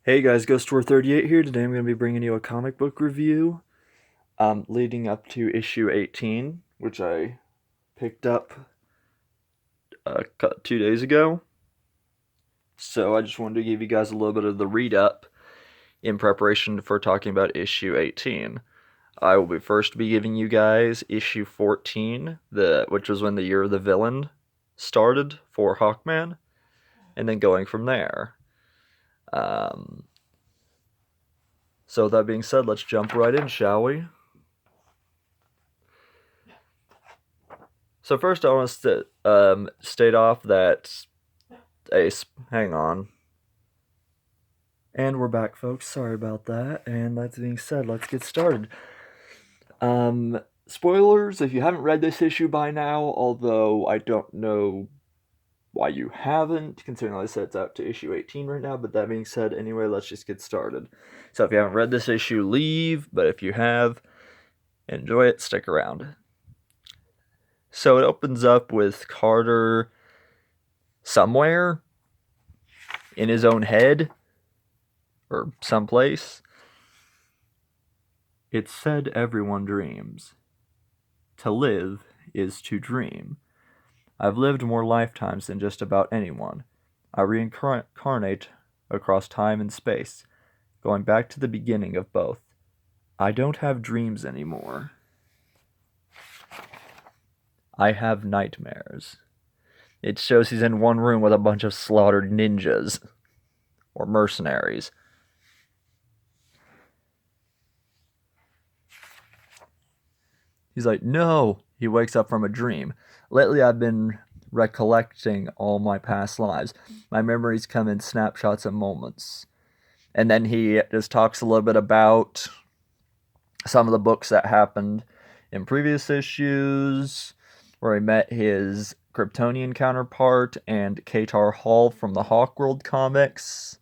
Hey guys, Ghost War 38 here. Today I'm going to be bringing you a comic book review leading up to issue 18, which I picked up 2 days ago. So I just wanted to give you guys a little bit of the read up in preparation for talking about issue 18. I will first be giving you guys issue 14, which was when the Year of the Villain started for Hawkman, and then going from there. Um, so that being said, let's jump right in, shall we? So first, I want to state off that hang on, and we're back, folks. Sorry about that. And that being said, let's get started. Spoilers if you haven't read this issue by now. Although I don't know why you haven't, considering like I said it's out to issue 18 right now. But that being said, anyway, let's just get started. So if you haven't read this issue, leave. But if you have, enjoy it. Stick around. So it opens up with Carter somewhere in his own head or someplace. It's said everyone dreams. To live is to dream. I've lived more lifetimes than just about anyone. I reincarnate across time and space, going back to the beginning of both. I don't have dreams anymore. I have nightmares. It shows he's in one room with a bunch of slaughtered ninjas or mercenaries. He's like, no. He wakes up from a dream. Lately, I've been recollecting all my past lives. My memories come in snapshots and moments. And then he just talks a little bit about some of the books that happened in previous issues, where he met his Kryptonian counterpart and Katar Hall from the Hawkworld comics.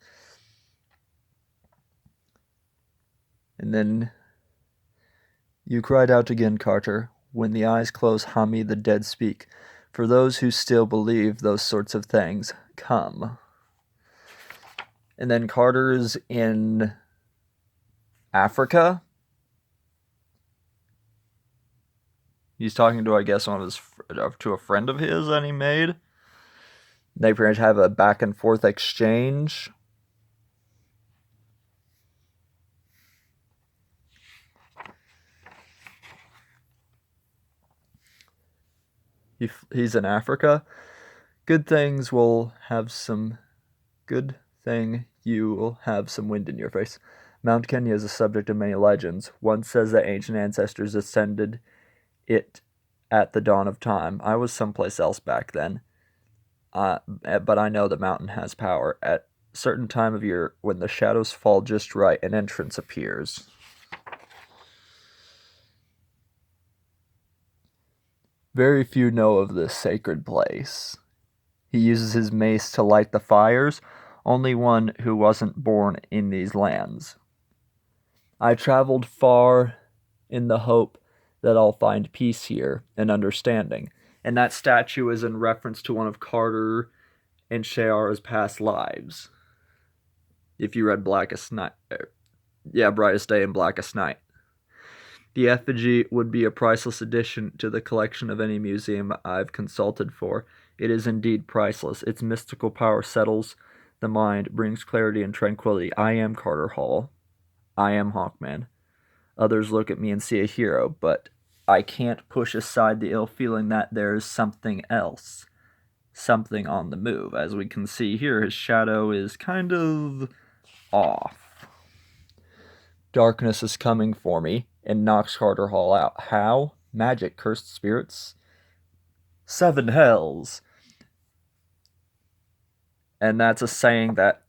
And then you cried out again, Carter. When the eyes close, Hami, the dead speak. For those who still believe those sorts of things, come. And then Carter's in Africa. He's talking to, I guess, to a friend of his that he made. They pretty much have a back and forth exchange. He's in Africa. Good things will have some. Good thing you will have some wind in your face. Mount Kenya is a subject of many legends. One says that ancient ancestors ascended it at the dawn of time. I was someplace else back then. But I know the mountain has power. At a certain time of year, when the shadows fall just right, an entrance appears. Very few know of this sacred place. He uses his mace to light the fires, only one who wasn't born in these lands. I traveled far in the hope that I'll find peace here and understanding. And that statue is in reference to one of Carter and Shayara's past lives. If you read Blackest Night, Brightest Day and Blackest Night. The effigy would be a priceless addition to the collection of any museum I've consulted for. It is indeed priceless. Its mystical power settles the mind, brings clarity and tranquility. I am Carter Hall. I am Hawkman. Others look at me and see a hero, but I can't push aside the ill feeling that there's something else. Something on the move. As we can see here, his shadow is kind of off. Darkness is coming for me and knocks Carter Hall out. How? Magic, cursed spirits. 7 hells. And that's a saying that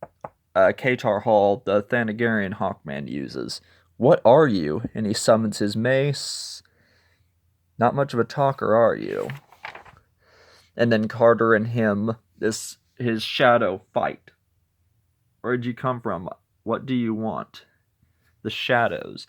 Katar Hall, the Thanagarian Hawkman, uses. What are you? And he summons his mace. Not much of a talker, are you? And then Carter and him, his shadow, fight. Where'd you come from? What do you want? The shadows.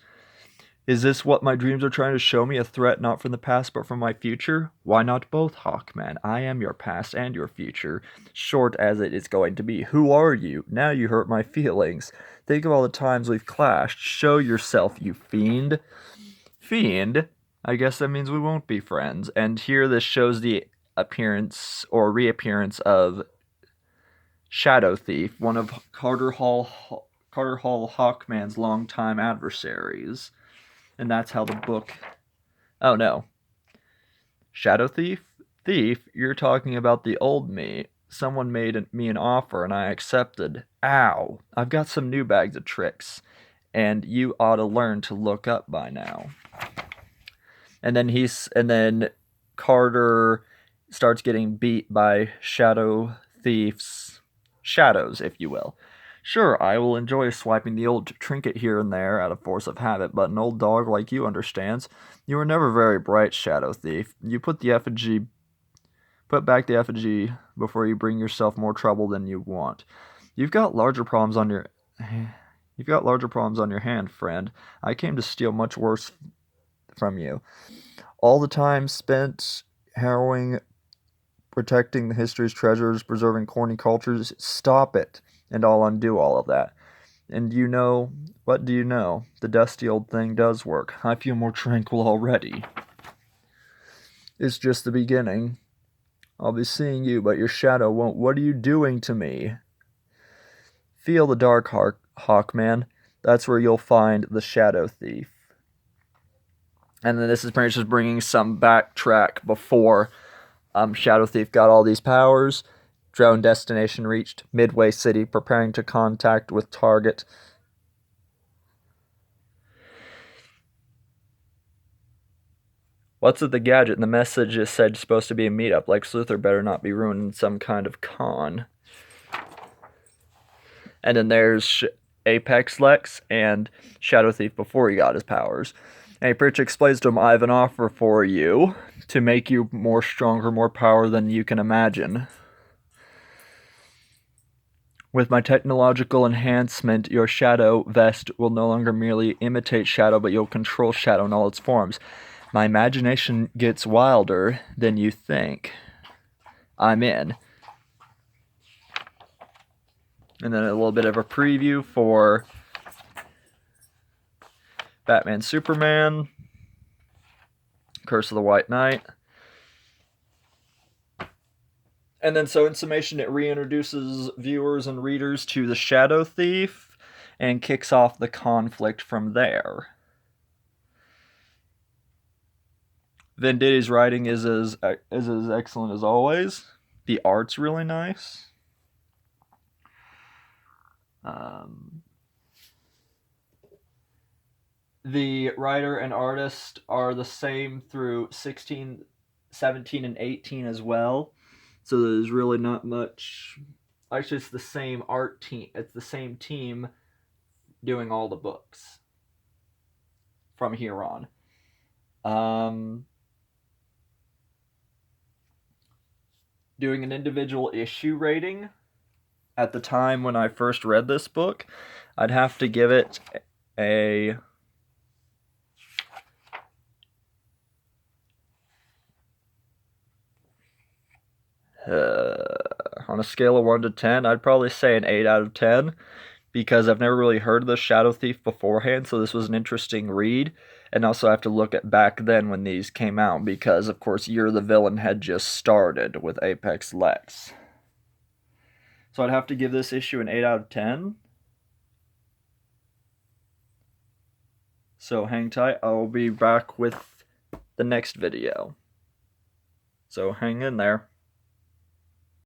Is this what my dreams are trying to show me? A threat not from the past, but from my future? Why not both, Hawkman? I am your past and your future, short as it is going to be. Who are you? Now you hurt my feelings. Think of all the times we've clashed. Show yourself, you fiend. Fiend? I guess that means we won't be friends. And here this shows the appearance or reappearance of Shadow Thief, one of Carter Hall Hawkman's longtime adversaries. And that's how the book... Oh, no. Shadow Thief? Thief? You're talking about the old me. Someone made me an offer and I accepted. Ow. I've got some new bags of tricks. And you ought to learn to look up by now. And then Carter starts getting beat by Shadow Thief's shadows, if you will. Sure, I will enjoy swiping the old trinket here and there out of force of habit, but an old dog like you understands. You were never very bright, Shadow Thief. You put back the effigy before you bring yourself more trouble than you want. You've got larger problems on your hand, friend. I came to steal much worse from you. All the time spent harrowing, protecting the history's treasures, preserving corny cultures. Stop it, and I'll undo all of that. And what do you know? The dusty old thing does work. I feel more tranquil already. It's just the beginning. I'll be seeing you, but your shadow won't. What are you doing to me? Feel the dark, Hawkman. That's where you'll find the Shadow Thief. And then this is pretty much just bringing some backtrack before Shadow Thief got all these powers. Drone destination reached. Midway City, preparing to contact with target. What's with the gadget? And the message is said supposed to be a meetup. Like Sluther better not be ruined in some kind of con. And then there's Apex Lex and Shadow Thief before he got his powers. And Pritch explains to him, I have an offer for you to make you more stronger, more power than you can imagine. With my technological enhancement, your Shadow Vest will no longer merely imitate Shadow, but you'll control Shadow in all its forms. My imagination gets wilder than you think. I'm in. And then a little bit of a preview for Batman Superman, Curse of the White Knight. And then so in summation, it reintroduces viewers and readers to the Shadow Thief and kicks off the conflict from there. Venditti's writing is as excellent as always. The art's really nice. The writer and artist are the same through 16, 17, and 18 as well. So there's really not much. Actually, it's the same art team. It's the same team doing all the books from here on. Doing an individual issue rating, at the time when I first read this book, I'd have to give it a... on a scale of 1 to 10, I'd probably say an 8 out of 10, because I've never really heard of the Shadow Thief beforehand, so this was an interesting read. And also I have to look at back then when these came out, because, of course, Year the Villain had just started with Apex Lex. So I'd have to give this issue an 8 out of 10. So hang tight, I'll be back with the next video. So hang in there.